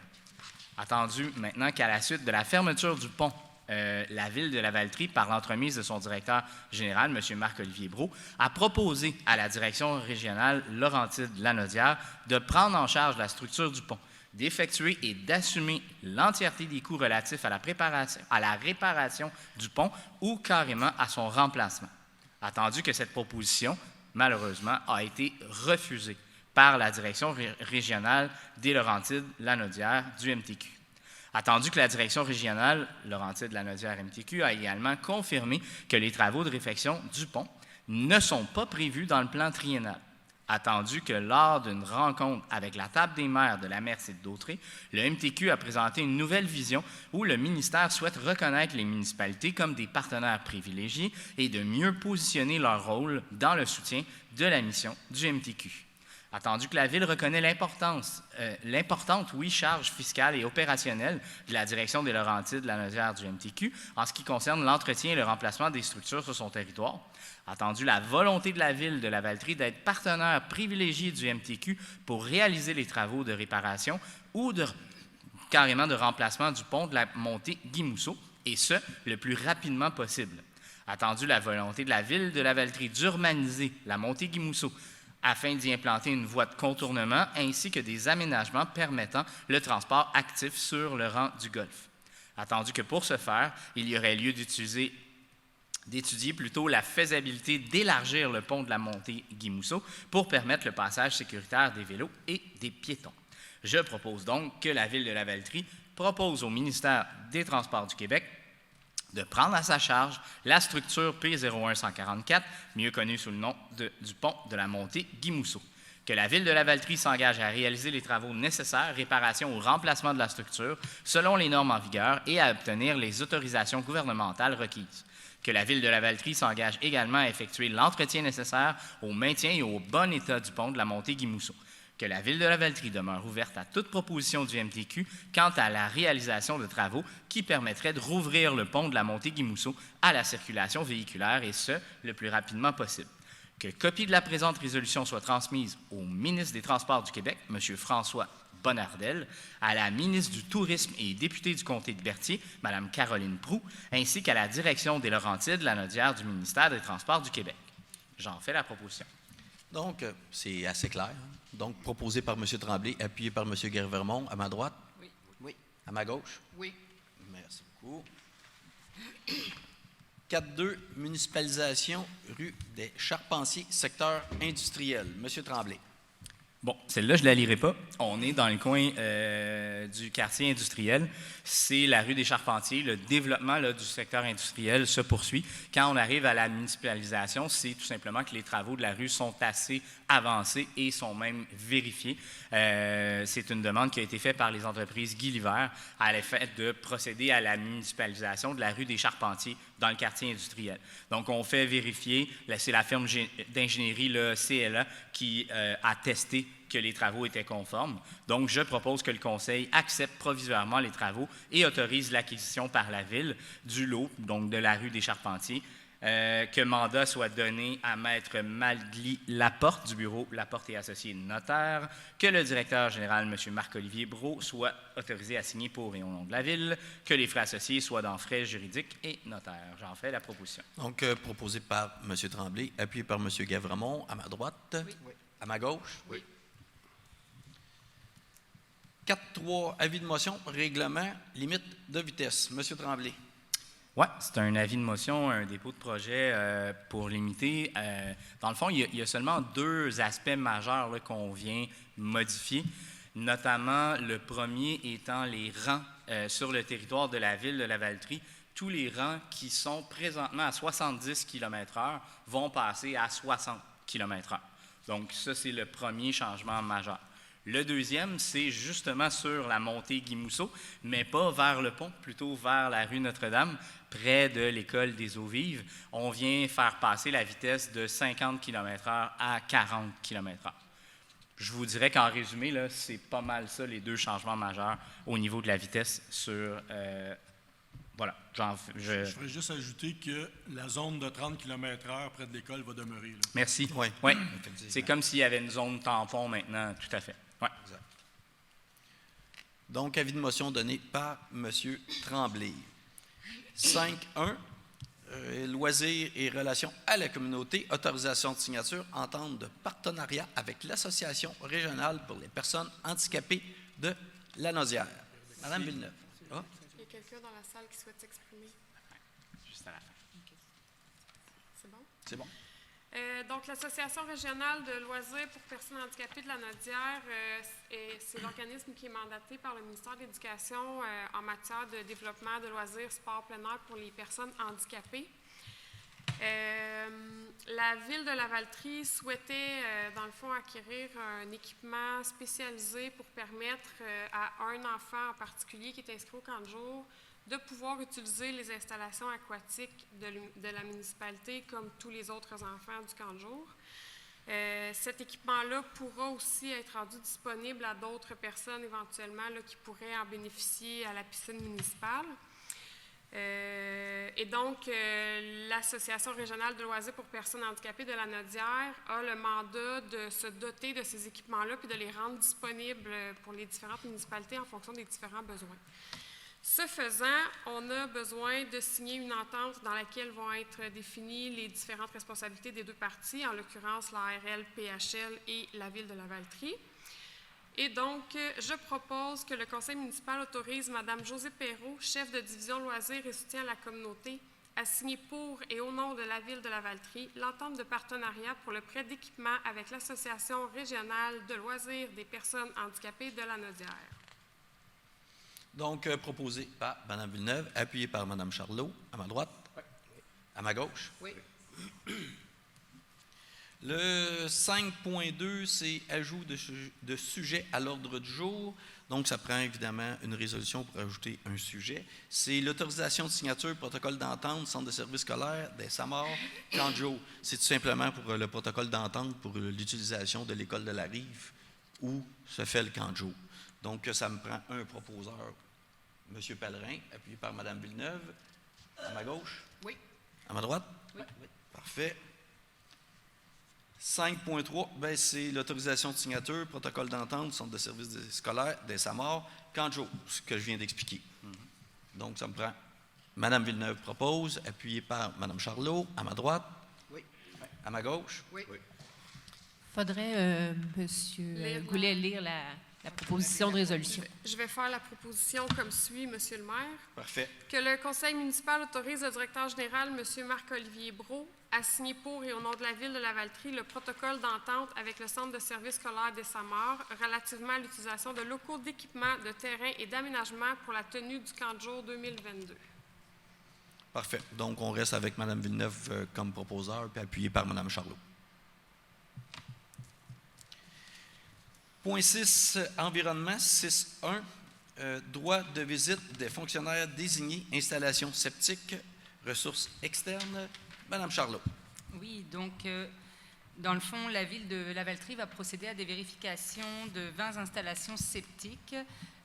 Attendu maintenant qu'à la suite de la fermeture du pont, la Ville de Lavaltrie, par l'entremise de son directeur général, M. Marc-Olivier Brault, a proposé à la direction régionale Laurentide-Lanaudière de prendre en charge la structure du pont, d'effectuer et d'assumer l'entièreté des coûts relatifs à la réparation du pont ou carrément à son remplacement. Attendu que cette proposition, malheureusement, a été refusée par la direction régionale des Laurentides-Lanaudière du MTQ. Attendu que la direction régionale Laurentides-Lanaudière-MTQ a également confirmé que les travaux de réfection du pont ne sont pas prévus dans le plan triennal. Attendu que lors d'une rencontre avec la table des maires de la Merce et de Dautré, le MTQ a présenté une nouvelle vision où le ministère souhaite reconnaître les municipalités comme des partenaires privilégiés et de mieux positionner leur rôle dans le soutien de la mission du MTQ. Attendu que la Ville reconnaît l'importante charge fiscale et opérationnelle de la direction des Laurentides-Lanaudière du MTQ en ce qui concerne l'entretien et le remplacement des structures sur son territoire. Attendu la volonté de la Ville de Lavaltrie d'être partenaire privilégié du MTQ pour réaliser les travaux de réparation ou carrément de remplacement du pont de la montée Guy-Mousseau, et ce, le plus rapidement possible. Attendu la volonté de la Ville de Lavaltrie d'urbaniser la montée Guy-Mousseau afin d'y implanter une voie de contournement ainsi que des aménagements permettant le transport actif sur le rang du Golfe. Attendu que pour ce faire, il y aurait lieu d'étudier plutôt la faisabilité d'élargir le pont de la montée Guy-Mousseau pour permettre le passage sécuritaire des vélos et des piétons. Je propose donc que la Ville de Lavaltrie propose au ministère des Transports du Québec de prendre à sa charge la structure P01144, mieux connue sous le nom du pont de la montée Guy-Mousseau. Que la Ville de Lavaltrie s'engage à réaliser les travaux nécessaires, réparation ou remplacement de la structure, selon les normes en vigueur et à obtenir les autorisations gouvernementales requises. Que la Ville de Lavaltrie s'engage également à effectuer l'entretien nécessaire au maintien et au bon état du pont de la montée Guy-Mousseau. Que la Ville de Lavaltrie demeure ouverte à toute proposition du MTQ quant à la réalisation de travaux qui permettraient de rouvrir le pont de la montée Guy-Mousseau à la circulation véhiculaire, et ce, le plus rapidement possible. Que copie de la présente résolution soit transmise au ministre des Transports du Québec, M. François Bonnardel, à la ministre du Tourisme et députée du comté de Berthier, Mme Caroline Proulx, ainsi qu'à la direction des Laurentides-Lanaudière du ministère des Transports du Québec. J'en fais la proposition. Donc, c'est assez clair. Donc, proposé par M. Tremblay, appuyé par M. Guervermont. À ma droite? Oui. Oui. À ma gauche? Oui. Merci beaucoup. 4.2, municipalisation, rue des Charpentiers, secteur industriel. M. Tremblay. Bon, celle-là, je ne la lirai pas. On est dans le coin du quartier industriel. C'est la rue des Charpentiers. Le développement du secteur industriel se poursuit. Quand on arrive à la municipalisation, c'est tout simplement que les travaux de la rue sont assez avancés et sont même vérifiés. C'est une demande qui a été faite par les entreprises Guy Liver à l'effet de procéder à la municipalisation de la rue des Charpentiers dans le quartier industriel. Donc, on fait vérifier, c'est la firme d'ingénierie, le CLA, qui a testé que les travaux étaient conformes. Donc, je propose que le Conseil accepte provisoirement les travaux et autorise l'acquisition par la Ville du lot, donc de la rue des Charpentiers, que mandat soit donné à Maître Magli Laporte du bureau Laporte et Associés notaire, que le directeur général, M. Marc-Olivier Brault, soit autorisé à signer pour et au nom de la Ville, que les frais associés soient dans frais juridiques et notaires. J'en fais la proposition. Donc, proposé par M. Tremblay, appuyé par M. Gavremont, à ma droite. Oui. À ma gauche. Oui. 4.3, avis de motion, règlement, limite de vitesse. M. Tremblay. Oui, c'est un avis de motion, un dépôt de projet pour limiter. Dans le fond, il y a seulement 2 aspects majeurs là, qu'on vient modifier, notamment le premier étant les rangs sur le territoire de la Ville de Lavaltrie. Tous les rangs qui sont présentement à 70 km/h vont passer à 60 km/h. Donc, ça, c'est le premier changement majeur. Le deuxième, c'est justement sur la montée Guy-Mousseau, mais pas vers le pont, plutôt vers la rue Notre-Dame, près de l'école des Eaux-Vives. On vient faire passer la vitesse de 50 km/h à 40 km/h. Je vous dirais qu'en résumé, là, c'est pas mal ça, les 2 changements majeurs au niveau de la vitesse sur... voilà. Je ferais juste ajouter que la zone de 30 km/h près de l'école va demeurer. Là. Merci. Oui. Ouais. C'est comme s'il y avait une zone tampon maintenant, tout à fait. Ouais. Exact. Donc, avis de motion donné par M. Tremblay. 5.1, loisirs et relations à la communauté, autorisation de signature, entente de partenariat avec l'Association régionale pour les personnes handicapées de Lanaudière. Madame Villeneuve. Ah, Il y a quelqu'un dans la salle qui souhaite s'exprimer. Juste à la fin. C'est bon? c'est bon. Donc, l'Association régionale de loisirs pour personnes handicapées de Lanaudière, c'est l'organisme qui est mandaté par le ministère de l'Éducation en matière de développement de loisirs sport plein air pour les personnes handicapées. La Ville de Lavaltrie souhaitait, dans le fond, acquérir un équipement spécialisé pour permettre à un enfant en particulier qui est inscrit au camp de jour de pouvoir utiliser les installations aquatiques de la municipalité comme tous les autres enfants du camp de jour. Cet équipement-là pourra aussi être rendu disponible à d'autres personnes éventuellement là, qui pourraient en bénéficier à la piscine municipale. Et donc, l'Association régionale de loisirs pour personnes handicapées de Lanaudière a le mandat de se doter de ces équipements-là puis de les rendre disponibles pour les différentes municipalités en fonction des différents besoins. Ce faisant, on a besoin de signer une entente dans laquelle vont être définies les différentes responsabilités des 2 parties, en l'occurrence l'ARL, PHL et la Ville de Lavaltrie. Et donc, je propose que le Conseil municipal autorise Mme Josée Perrault, chef de division loisirs et soutien à la communauté, à signer pour et au nom de la Ville de Lavaltrie l'entente de partenariat pour le prêt d'équipement avec l'Association régionale de loisirs des personnes handicapées de Lanaudière. Donc, proposé par Mme Villeneuve, appuyé par Mme Charlot, à ma droite. Oui. À ma gauche. Oui. Le 5.2, c'est ajout de sujet à l'ordre du jour. Donc, ça prend évidemment une résolution pour ajouter un sujet. C'est l'autorisation de signature, protocole d'entente, centre de services scolaires des Samars, camp de jour. C'est tout simplement pour le protocole d'entente pour l'utilisation de l'école de la Rive où se fait le camp de jour. Donc, ça me prend un proposeur, M. Pellerin, appuyé par Mme Villeneuve. À ma gauche? Oui. À ma droite? Oui. Parfait. 5.3, ben, c'est l'autorisation de signature, protocole d'entente, centre de services scolaires des Samars, camp de jour, ce que je viens d'expliquer. Donc, ça me prend. Mme Villeneuve propose, appuyé par Mme Charlot, à ma droite. Oui. À ma gauche. Oui. Il faudrait, M. Goulet, lire la proposition de résolution. Je vais faire la proposition comme suit, Monsieur le maire. Parfait. Que le Conseil municipal autorise le directeur général, M. Marc-Olivier Brault, à signer pour et au nom de la Ville de Lavaltrie le protocole d'entente avec le Centre de services scolaires des Samars relativement à l'utilisation de locaux d'équipement, de terrain et d'aménagement pour la tenue du camp de jour 2022. Parfait. Donc, on reste avec Mme Villeneuve comme proposeur, puis appuyé par Mme Charlot. Point 6, environnement, 6.1, droit de visite des fonctionnaires désignés, installation septique, ressources externes. Madame Charlot. Oui, donc, dans le fond, la Ville de Lavaltrie va procéder à des vérifications de 20 installations septiques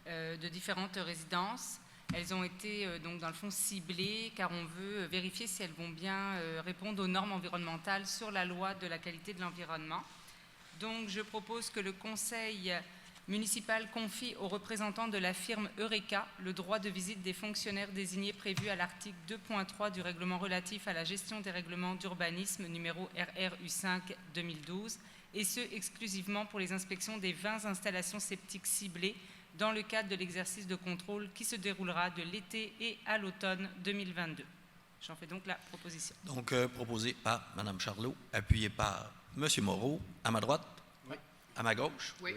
de différentes résidences. Elles ont été donc dans le fond ciblées car on veut vérifier si elles vont bien répondre aux normes environnementales sur la loi de la qualité de l'environnement. Donc je propose que le conseil municipal confie aux représentants de la firme Eureka le droit de visite des fonctionnaires désignés prévus à l'article 2.3 du règlement relatif à la gestion des règlements d'urbanisme numéro RRU5-2012 et ce exclusivement pour les inspections des 20 installations septiques ciblées dans le cadre de l'exercice de contrôle qui se déroulera de l'été et à l'automne 2022. J'en fais donc la proposition. Donc, proposé par Mme Charlot, appuyé par M. Moreau. À ma droite? Oui. À ma gauche? Oui.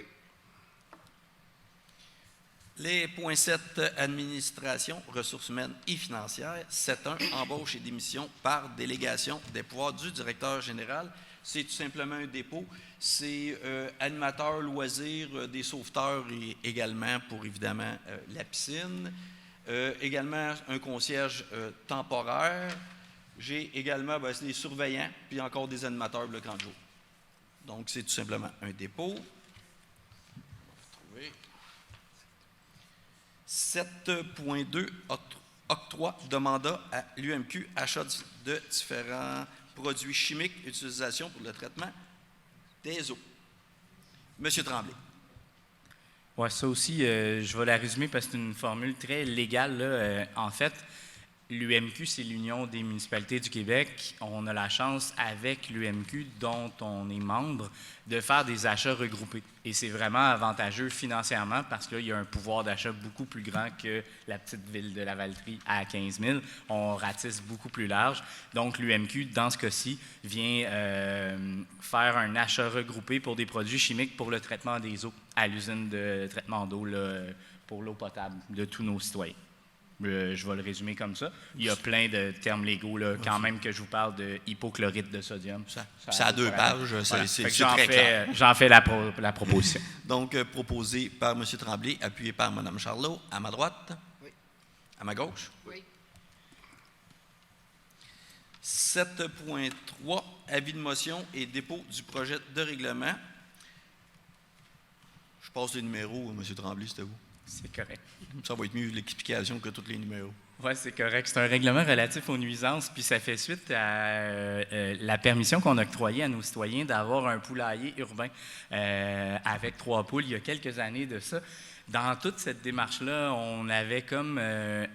Les points 7, administration, ressources humaines et financières. 7.1, embauche et démission par délégation des pouvoirs du directeur général. C'est tout simplement un dépôt. C'est animateur, loisirs, des sauveteurs et également pour, évidemment, la piscine. Également, un concierge temporaire. J'ai également des surveillants, puis encore des animateurs le 30 jours. Donc, c'est tout simplement un dépôt. 7.2, octroi de mandat à l'UMQ, achat de différents produits chimiques, utilisation pour le traitement des eaux. Monsieur Tremblay. Oui, ça aussi, je vais la résumer parce que c'est une formule très légale, là. En fait, l'UMQ, c'est l'Union des municipalités du Québec. On a la chance, avec l'UMQ, dont on est membre, de faire des achats regroupés. Et c'est vraiment avantageux financièrement parce qu'il y a un pouvoir d'achat beaucoup plus grand que la petite ville de Lavaltrie à 15 000. On ratisse beaucoup plus large. Donc, l'UMQ, dans ce cas-ci, vient faire un achat regroupé pour des produits chimiques pour le traitement des eaux à l'usine de traitement d'eau pour l'eau potable de tous nos citoyens. Je vais le résumer comme ça. Il y a plein de termes légaux, là, quand même que je vous parle de hypochlorite de sodium. Ça a 2 pages, voilà. c'est très clair. J'en fais la proposition. Donc, proposé par M. Tremblay, appuyé par Mme Charlot. À ma droite? Oui. À ma gauche? Oui. 7.3, avis de motion et dépôt du projet de règlement. Je passe les numéros, M. Tremblay, c'était vous. C'est correct. Ça va être mieux l'explication que tous les numéros. Oui, c'est correct. C'est un règlement relatif aux nuisances, puis ça fait suite à la permission qu'on a octroyée à nos citoyens d'avoir un poulailler urbain avec 3 poules il y a quelques années de ça. Dans toute cette démarche-là, on avait comme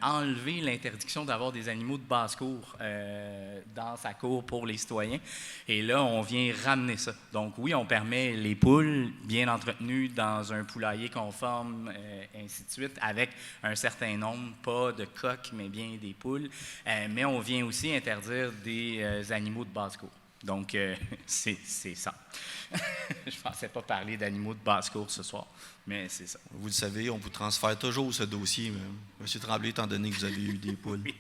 enlevé l'interdiction d'avoir des animaux de basse-cour dans sa cour pour les citoyens. Et là, on vient ramener ça. Donc oui, on permet les poules bien entretenues dans un poulailler conforme, ainsi de suite, avec un certain nombre, pas de coqs, mais bien des poules. Mais on vient aussi interdire des animaux de basse-cour. Donc, c'est ça. Je ne pensais pas parler d'animaux de basse-cour ce soir, mais c'est ça. Vous le savez, on vous transfère toujours ce dossier, M. Tremblay, étant donné que vous avez eu des poules. Oui,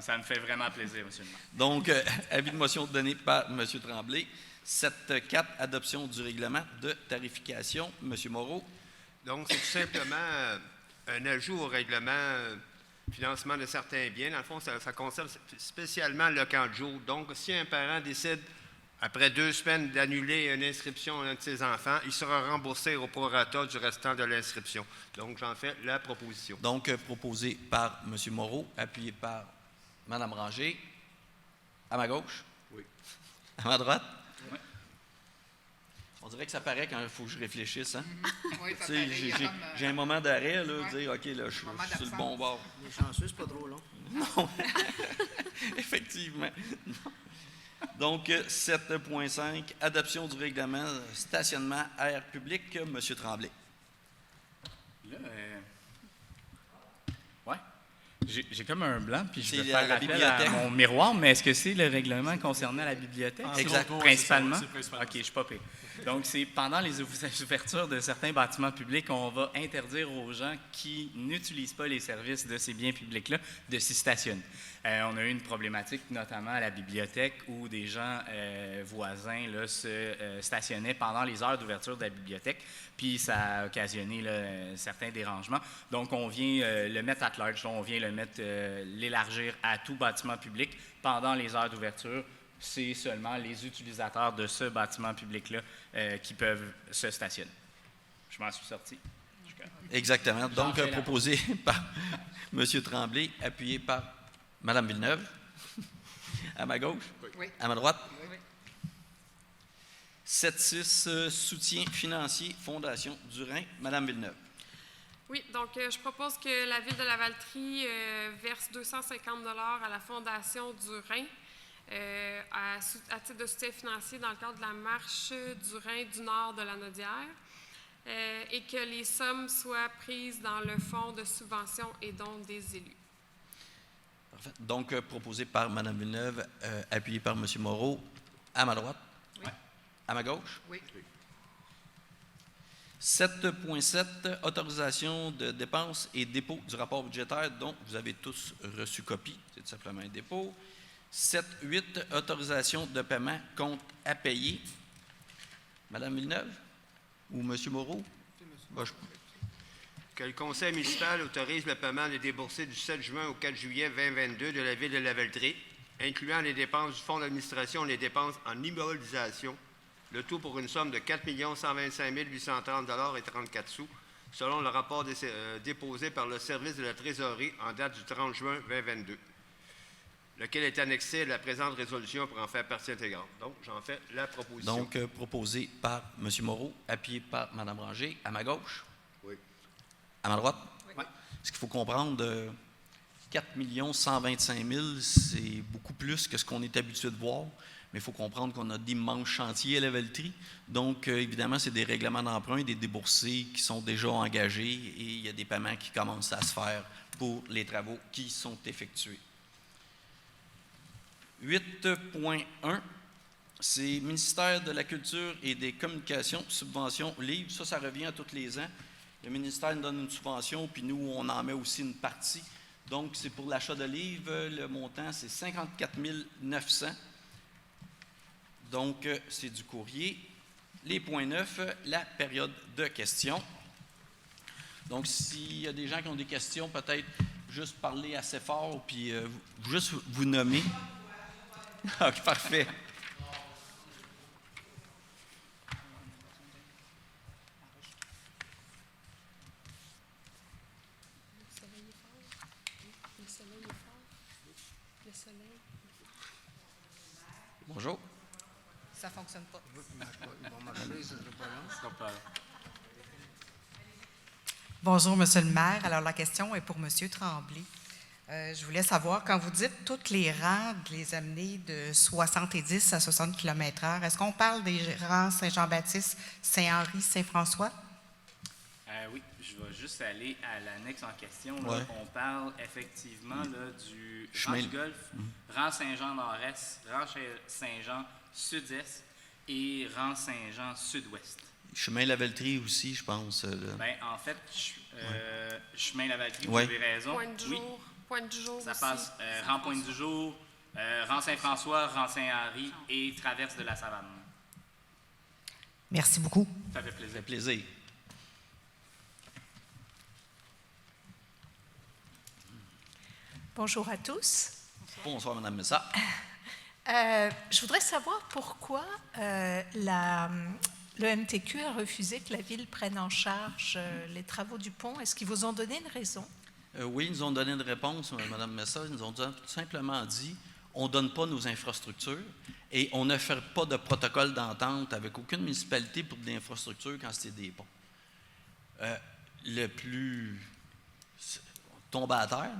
ça me fait vraiment plaisir, M. le maire. Donc, avis de motion donné par M. Tremblay. 7.4, adoption du règlement de tarification. M. Moreau. Donc, c'est tout simplement un ajout au règlement financement de certains biens. Dans le fond, ça concerne spécialement le camp de jour. Donc, si un parent décide, après 2 semaines, d'annuler une inscription d'un de ses enfants, il sera remboursé au prorata du restant de l'inscription. Donc, j'en fais la proposition. Donc, proposé par M. Moreau, appuyé par Mme Ranger. À ma gauche? Oui. À ma droite? Oui. On dirait que ça paraît quand il faut que je réfléchisse. Hein? Oui, ça Tu sais, paraît, il y a comme, j'ai un moment d'arrêt, là, ouais. dire, OK, là, je suis sur le bon bord. Les chanceux, c'est pas trop long. Non, effectivement. Non. Donc, 7.5, adoption du règlement stationnement air public, M. Tremblay. Là, ouais. J'ai comme un blanc, puis je C'est vais la faire appel bibliothèque. à mon miroir, mais est-ce que c'est le règlement concernant la bibliothèque? Exact. Principalement? C'est principalement OK, je suis pas pire. Donc, c'est pendant les ouvertures de certains bâtiments publics, on va interdire aux gens qui n'utilisent pas les services de ces biens publics-là de s'y stationner. On a eu une problématique, notamment à la bibliothèque, où des gens voisins là, se stationnaient pendant les heures d'ouverture de la bibliothèque, puis ça a occasionné là, certains dérangements. Donc, on vient le mettre at large, on vient l'élargir à tout bâtiment public pendant les heures d'ouverture. C'est seulement les utilisateurs de ce bâtiment public-là qui peuvent se stationner. Je m'en suis sorti. Je Exactement. Donc, proposé par M. Tremblay, appuyé par Mme Villeneuve. À ma gauche? Oui. À ma droite? Oui. 7-6, soutien financier, Fondation du Rhin. Mme Villeneuve. Oui, donc je propose que la Ville de Lavaltrie verse 250 $ à la Fondation du Rhin à titre de soutien financier dans le cadre de la marche du Rhin du nord de la Naudière et que les sommes soient prises dans le fonds de subvention et dons des élus. Parfait. Donc, proposé par Mme Villeneuve, appuyé par M. Moreau. À ma droite? Oui. À ma gauche? Oui. 7.7, autorisation de dépenses et dépôt du rapport budgétaire dont vous avez tous reçu copie. C'est tout simplement un dépôt. 7.8, autorisation de paiement compte à payer. Mme Villeneuve ou M. Moreau? Que le conseil municipal autorise le paiement des déboursés du 7 juin au 4 juillet 2022 de la Ville de Lavaltrie, incluant les dépenses du fonds d'administration et les dépenses en immobilisation, le tout pour une somme de 4 125 830 $ et 34 sous, selon le rapport déposé par le service de la Trésorerie en date du 30 juin 2022, lequel est annexé à la présente résolution pour en faire partie intégrante. Donc, j'en fais la proposition. Donc, proposé par M. Moreau, appuyé par Mme Ranger. À ma gauche? Oui. À ma droite? Oui. Ce qu'il faut comprendre, 4 125 000, c'est beaucoup plus que ce qu'on est habitué de voir. Mais il faut comprendre qu'on a d'immenses chantiers à Lavaltrie. Donc, évidemment, c'est des règlements d'emprunt, des déboursés qui sont déjà engagés et il y a des paiements qui commencent à se faire pour les travaux qui sont effectués. 8.1, c'est ministère de la Culture et des Communications, subvention livre. Ça revient à tous les ans. Le ministère nous donne une subvention, puis nous, on en met aussi une partie. Donc, c'est pour l'achat de livres. Le montant, c'est 54 900. Donc, c'est du courrier. Les points 9, la période de questions. Donc, s'il y a des gens qui ont des questions, peut-être juste parler assez fort, puis juste vous nommer. OK, parfait. Bonjour. Ça ne fonctionne pas. Bonjour, Monsieur le maire. Alors, la question est pour Monsieur Tremblay. Je voulais savoir, quand vous dites toutes les rangs, de les amener de 70 à 60 km/h, est-ce qu'on parle des rangs Saint-Jean-Baptiste, Saint-Henri, Saint-François? Oui, je vais juste aller à l'annexe en question. Là. Ouais. On parle effectivement là, du rang Chemin. du Golfe, rang Saint-Jean nord-est, rang Saint-Jean sud-est et rang Saint-Jean sud-ouest. Chemin Lavaltrie aussi, je pense. Bien, en fait, chemin Lavaltrie, Ouais. vous avez raison. Pointe du jour Ça aussi. passe rang Pointe-du-Jour, rang Saint-François, rang Saint-Henri et traverse de la Savane. Merci beaucoup. Ça fait Ça plaisir. fait plaisir. Bonjour à tous. Bonsoir, Mme Messa. Je voudrais savoir pourquoi le MTQ a refusé que la Ville prenne en charge les travaux du pont. Est-ce qu'ils vous ont donné une raison? Oui, ils nous ont donné une réponse, Mme Messa. Ils nous ont tout simplement dit on ne donne pas nos infrastructures et on ne fait pas de protocole d'entente avec aucune municipalité pour de l'infrastructure quand c'est des ponts. Le plus tombé à terre,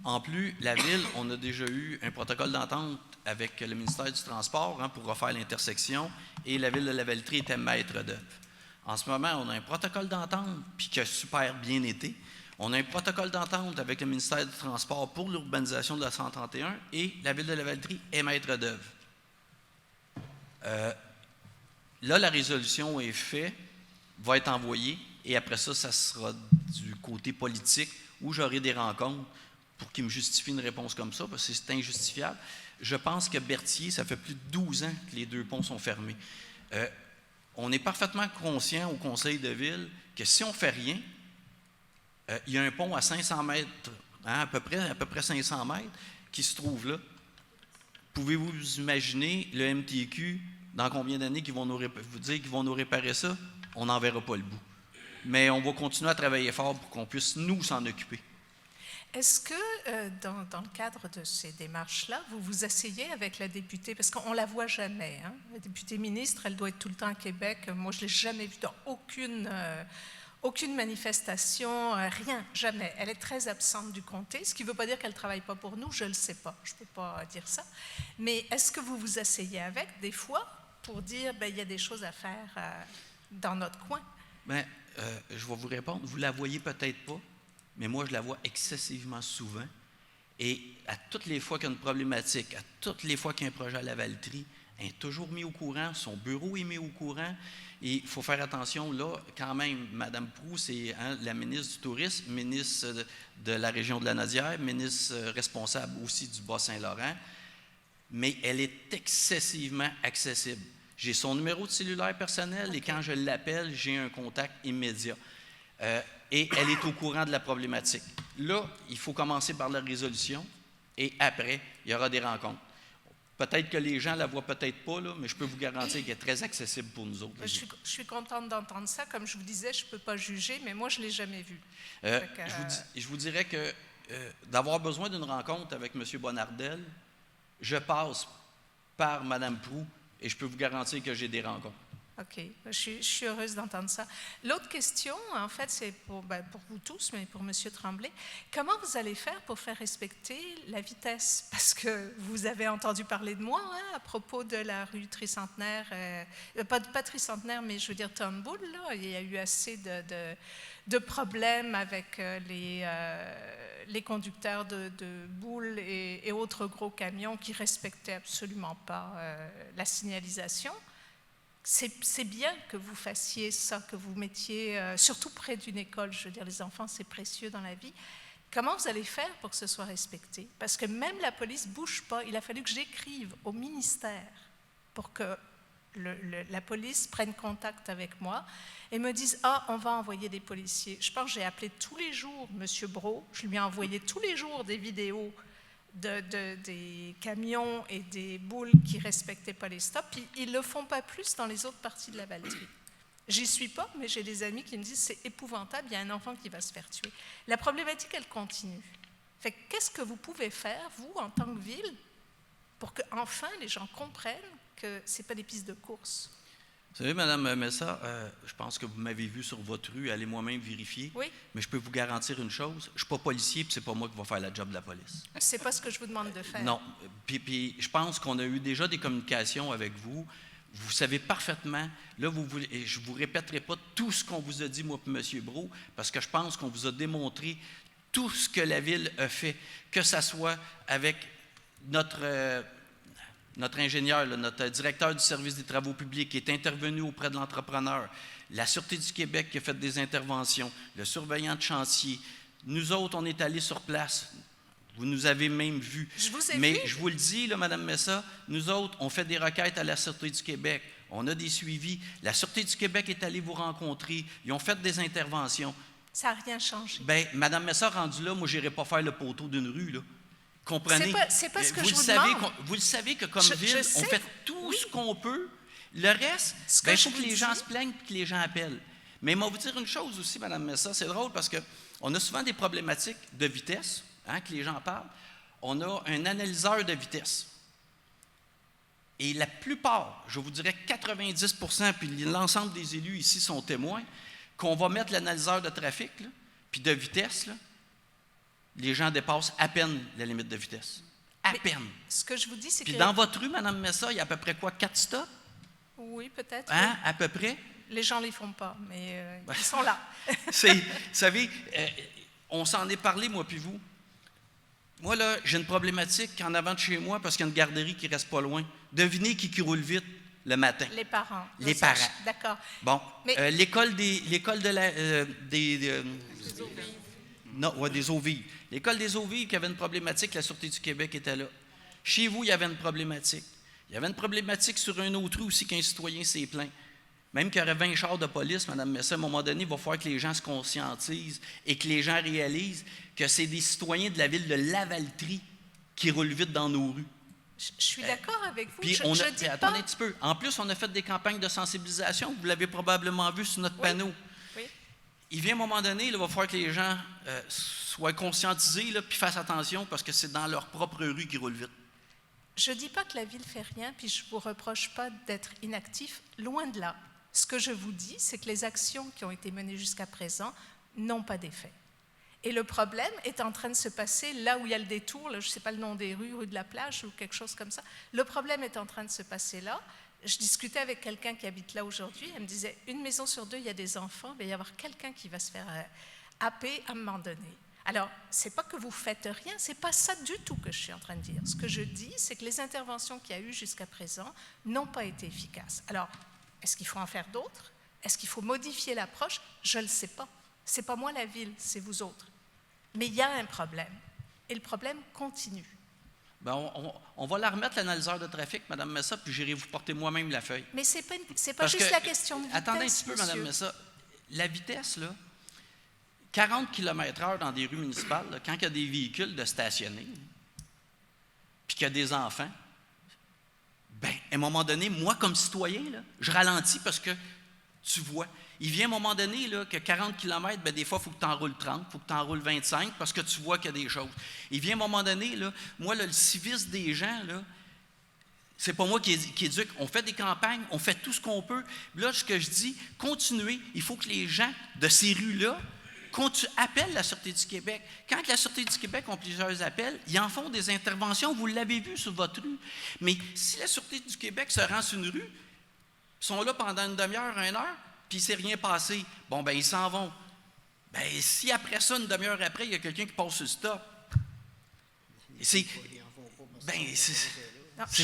en plus, la Ville, on a déjà eu un protocole d'entente avec le ministère du Transport pour refaire l'intersection et la Ville de Lavaltrie était maître d'œuvre. En ce moment, on a un protocole d'entente, puis qui a super bien été. On a un protocole d'entente avec le ministère du Transport pour l'urbanisation de la 131 et la Ville de Lavaltrie est maître d'œuvre. Là, la résolution est faite, va être envoyée et après ça, ça sera du côté politique où j'aurai des rencontres pour qu'ils me justifient une réponse comme ça, parce que c'est injustifiable. Je pense que Berthier, ça fait plus de 12 ans que les deux ponts sont fermés. On est parfaitement conscient au conseil de ville que si on ne fait rien, il y a un pont à 500 mètres, à peu près 500 mètres, qui se trouve là. Pouvez-vous vous imaginer le MTQ, dans combien d'années qu'ils vont nous dire qu'ils vont nous réparer ça? On n'en verra pas le bout. mais on va continuer à travailler fort pour qu'on puisse nous s'en occuper. Est-ce que, dans le cadre de ces démarches-là, vous vous asseyez avec la députée, parce qu'on ne la voit jamais, hein? La députée ministre, elle doit être tout le temps à Québec. Moi, je ne l'ai jamais vue dans aucune manifestation, rien, jamais. Elle est très absente du comté, ce qui ne veut pas dire qu'elle ne travaille pas pour nous, je ne le sais pas, je ne peux pas dire ça. Mais est-ce que vous vous asseyez avec, des fois, pour dire, il y a des choses à faire dans notre coin? Bien, je vais vous répondre. Vous ne la voyez peut-être pas, mais moi, je la vois excessivement souvent. Et à toutes les fois qu'il y a une problématique, à toutes les fois qu'il y a un projet à la Valtrie, elle est toujours mis au courant, son bureau est mis au courant. Et il faut faire attention, là, quand même, Mme Proulx, c'est la ministre du Tourisme, ministre de la région de la Nodière, ministre responsable aussi du Bas-Saint-Laurent, mais elle est excessivement accessible. J'ai son numéro de cellulaire personnel et quand je l'appelle, j'ai un contact immédiat. Et elle est au courant de la problématique. Là, il faut commencer par la résolution et après, il y aura des rencontres. Peut-être que les gens ne la voient peut-être pas, là, mais je peux vous garantir qu'elle est très accessible pour nous autres. Je suis contente d'entendre ça. Comme je vous disais, je ne peux pas juger, mais moi, je ne l'ai jamais vue. Je vous dirais que d'avoir besoin d'une rencontre avec M. Bonnardel, je passe par Mme Proulx et je peux vous garantir que j'ai des rencontres. OK. Je suis heureuse d'entendre ça. L'autre question, en fait, c'est pour vous tous, mais pour M. Tremblay. Comment vous allez faire pour faire respecter la vitesse? Parce que vous avez entendu parler de moi à propos de la rue Tricentenaire, pas Tricentenaire, mais je veux dire Turnbull. Là, il y a eu assez de problèmes avec les conducteurs de boules et autres gros camions qui ne respectaient absolument pas la signalisation. C'est bien que vous fassiez ça, que vous mettiez, surtout près d'une école. Je veux dire, les enfants, c'est précieux dans la vie. Comment vous allez faire pour que ce soit respecté? Parce que même la police ne bouge pas. Il a fallu que j'écrive au ministère pour que la police prenne contact avec moi et me dise « Ah, on va envoyer des policiers ». Je pense que j'ai appelé tous les jours M. Brault. Je lui ai envoyé tous les jours des vidéos des camions et des boules qui ne respectaient pas les stops, puis ils ne le font pas plus dans les autres parties de la Valtrie. J'y suis pas, mais j'ai des amis qui me disent c'est épouvantable, il y a un enfant qui va se faire tuer. La problématique, elle continue. Fait que qu'est-ce que vous pouvez faire, vous, en tant que ville, pour que enfin les gens comprennent que ce n'est pas des pistes de course? Vous savez, Mme Messa, je pense que vous m'avez vu sur votre rue, allez moi-même vérifier. Oui. Mais je peux vous garantir une chose, je ne suis pas policier, puis ce n'est pas moi qui va faire la job de la police. Ce n'est pas ce que je vous demande de faire. Non. Puis je pense qu'on a eu déjà des communications avec vous. Vous savez parfaitement, là, et je ne vous répéterai pas tout ce qu'on vous a dit, moi et M. Brault, parce que je pense qu'on vous a démontré tout ce que la Ville a fait, que ce soit avec notre ingénieur, notre directeur du service des travaux publics qui est intervenu auprès de l'entrepreneur, la Sûreté du Québec qui a fait des interventions, le surveillant de chantier. Nous autres, on est allés sur place. Vous nous avez même vus. Je vous ai Mais vu. je vous le dis, là, Mme Messa, nous autres, on fait des requêtes à la Sûreté du Québec. On a des suivis. La Sûreté du Québec est allée vous rencontrer. Ils ont fait des interventions. Ça n'a rien changé. Bien, Mme Messa, rendue là, moi, je n'irai pas faire le poteau d'une rue, là. Comprenez? C'est pas ce que vous je vous savez demande. Vous le savez que comme ville, on fait tout ce qu'on peut. Le reste, il faut que les gens se plaignent et que les gens appellent. Mais il va vous dire une chose aussi, Mme Messa, c'est drôle parce qu'on a souvent des problématiques de vitesse, que les gens parlent. On a un analyseur de vitesse. Et la plupart, je vous dirais 90%, puis l'ensemble des élus ici sont témoins, qu'on va mettre l'analyseur de trafic, là, puis de vitesse, là, les gens dépassent à peine la limite de vitesse. À peine. Ce que je vous dis, c'est que... Puis dans votre rue, Mme Messa, il y a à peu près quoi, 4 stops? Oui, peut-être. Hein, oui. à peu près? Les gens ne les font pas, mais ils sont là. Vous savez, on s'en est parlé, moi puis vous. Moi, là, j'ai une problématique en avant de chez moi parce qu'il y a une garderie qui ne reste pas loin. Devinez qui roule vite le matin? Les parents. Les parents. D'accord. Bon, Mais... l'école des eaux vives. L'école des eaux vives qui avait une problématique, la Sûreté du Québec était là. Chez vous, il y avait une problématique. Il y avait une problématique sur un autre rue aussi qu'un citoyen s'est plaint. Même qu'il y aurait 20 chars de police, Mme Messa, à un moment donné, il va falloir que les gens se conscientisent et que les gens réalisent que c'est des citoyens de la ville de Lavaltrie qui roulent vite dans nos rues. Je suis d'accord avec vous. Puis dis attendez un petit peu. En plus, on a fait des campagnes de sensibilisation. Vous l'avez probablement vu sur notre panneau. Oui. il vient un moment donné, il va falloir que les gens soient conscientisés puis fassent attention parce que c'est dans leur propre rue qu'ils roulent vite. Je ne dis pas que la ville ne fait rien, puis je ne vous reproche pas d'être inactif, loin de là. Ce que je vous dis, c'est que les actions qui ont été menées jusqu'à présent n'ont pas d'effet. Et le problème est en train de se passer là où il y a le détour, là, je ne sais pas le nom des rues, rue de la Plage ou quelque chose comme ça. Le problème est en train de se passer là. Je discutais avec quelqu'un qui habite là aujourd'hui, elle me disait, une maison sur deux, il y a des enfants, il va y avoir quelqu'un qui va se faire happer à un moment donné. Alors, ce n'est pas que vous ne faites rien, ce n'est pas ça du tout que je suis en train de dire. Ce que je dis, c'est que les interventions qu'il y a eu jusqu'à présent n'ont pas été efficaces. Alors, est-ce qu'il faut en faire d'autres? Est-ce qu'il faut modifier l'approche? Je ne le sais pas. Ce n'est pas moi la ville, c'est vous autres. Mais il y a un problème, et le problème continue. Bien, on va la remettre, l'analyseur de trafic, Mme Messa, puis j'irai vous porter moi-même la feuille. Mais ce n'est pas juste la question de vitesse, attendez un petit peu, Mme Messa. La vitesse, là, 40 km/h dans des rues municipales, là, quand il y a des véhicules de stationner, puis qu'il y a des enfants, bien, à un moment donné, moi, comme citoyen, là, je ralentis parce que, tu vois, il vient un moment donné là, que 40 km, bien, des fois, il faut que tu en roules 30, il faut que tu en roules 25 parce que tu vois qu'il y a des choses. Il vient un moment donné, là, moi, là, le civisme des gens, là, c'est pas moi qui éduque. On fait des campagnes, on fait tout ce qu'on peut. Là, ce que je dis, continuez. Il faut que les gens de ces rues-là appellent la Sûreté du Québec. Quand la Sûreté du Québec ont plusieurs appels, ils en font des interventions. Vous l'avez vu sur votre rue. Mais si la Sûreté du Québec se rend sur une rue, ils sont là pendant une demi-heure, 1 heure, puis il ne s'est rien passé. Bon, bien, ils s'en vont. Bien, si après ça, une demi-heure après, il y a quelqu'un qui passe sur le stop, c'est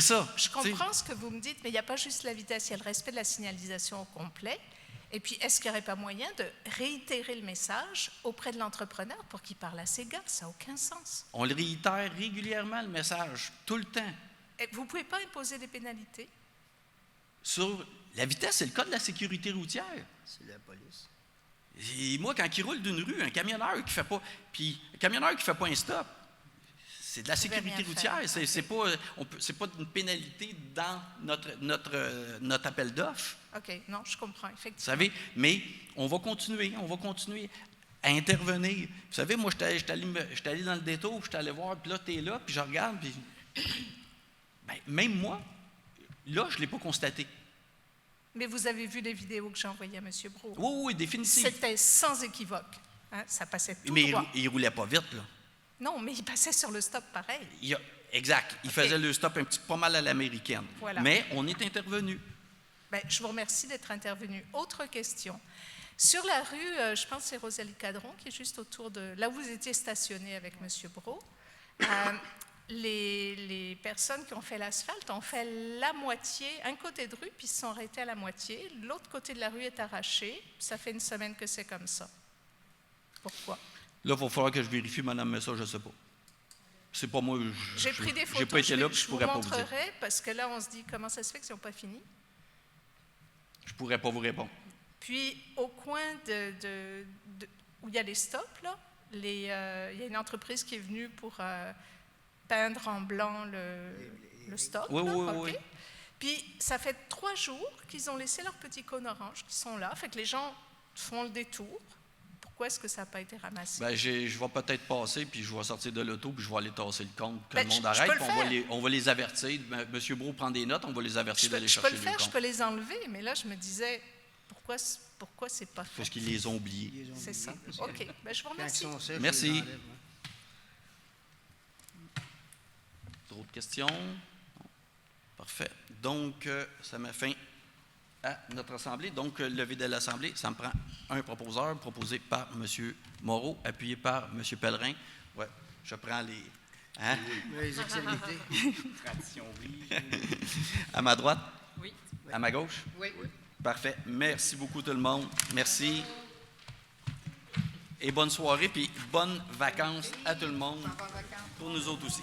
ça. Je comprends ce que vous me dites, mais il n'y a pas juste la vitesse, il y a le respect de la signalisation au complet. Et puis, est-ce qu'il n'y aurait pas moyen de réitérer le message auprès de l'entrepreneur pour qu'il parle à ses gars? Ça n'a aucun sens. On le réitère régulièrement, le message, tout le temps. Et vous ne pouvez pas imposer des pénalités? Sur la vitesse, c'est le cas de la sécurité routière. C'est la police. Et moi, quand il roule d'une rue, un camionneur qui ne fait pas un stop, c'est de la sécurité routière. C'est pas une pénalité dans notre appel d'offres. OK, non, je comprends, effectivement. Vous savez, mais on va continuer à intervenir. Vous savez, moi, j'étais allé dans le détour, puis j'étais allé voir, puis là, tu es là, puis je regarde, puis bien, même moi, là, je ne l'ai pas constaté. Mais vous avez vu les vidéos que j'ai envoyées à M. Brault? Oui, définitivement. C'était sans équivoque. Hein? Ça passait tout mais droit. Il ne roulait pas vite, là. Non, mais il passait sur le stop pareil. Exact. Il faisait le stop pas mal à l'américaine. Voilà. Mais on est intervenu. Bien, je vous remercie d'être intervenu. Autre question. Sur la rue, je pense que c'est Rosalie Cadron qui est juste autour de... Là où vous étiez stationné avec M. Brault, les personnes qui ont fait l'asphalte ont fait la moitié, un côté de rue, puis ils se sont arrêtés à la moitié. L'autre côté de la rue est arraché. Ça fait une semaine que c'est comme ça. Pourquoi? Là, il va falloir que je vérifie, Mme Messa, je ne sais pas. C'est pas moi. J'ai pris des photos. J'ai pas été là, puis je pourrais pas vous dire. Je vous montrerai, parce que là, on se dit, comment ça se fait qu'ils n'ont pas fini? Je pourrais pas vous répondre. Puis, au coin où il y a les stops, là, il y a une entreprise qui est venue pour peindre en blanc le stop. Oui, là, oui. Puis, ça fait 3 jours qu'ils ont laissé leurs petits cônes oranges qui sont là. Fait que les gens font le détour. Pourquoi est-ce que ça n'a pas été ramassé? Bien, je vais peut-être passer, puis je vais sortir de l'auto, puis je vais aller tasser le compte, que Ben, le monde je arrête, peux le puis on va les avertir. M. Brault prend des notes, on va les avertir d'aller chercher le compte. Je peux le faire, je peux les enlever, mais là, je me disais, pourquoi c'est pas fait? Parce qu'ils les ont oubliés. C'est ça. OK. Ben, je vous remercie. Merci. D'autres questions? Non. Parfait. Donc, ça met fin à notre Assemblée. Donc, levée de l'Assemblée, ça me prend un proposeur, proposé par M. Moreau, appuyé par M. Pellerin. Oui, je prends les... Hein? Les excellentes. Tradition, oui. À ma droite? Oui. À ma gauche? Oui. Parfait. Merci beaucoup tout le monde. Merci. Et bonne soirée, puis bonnes vacances à tout le monde. Pour nous autres aussi.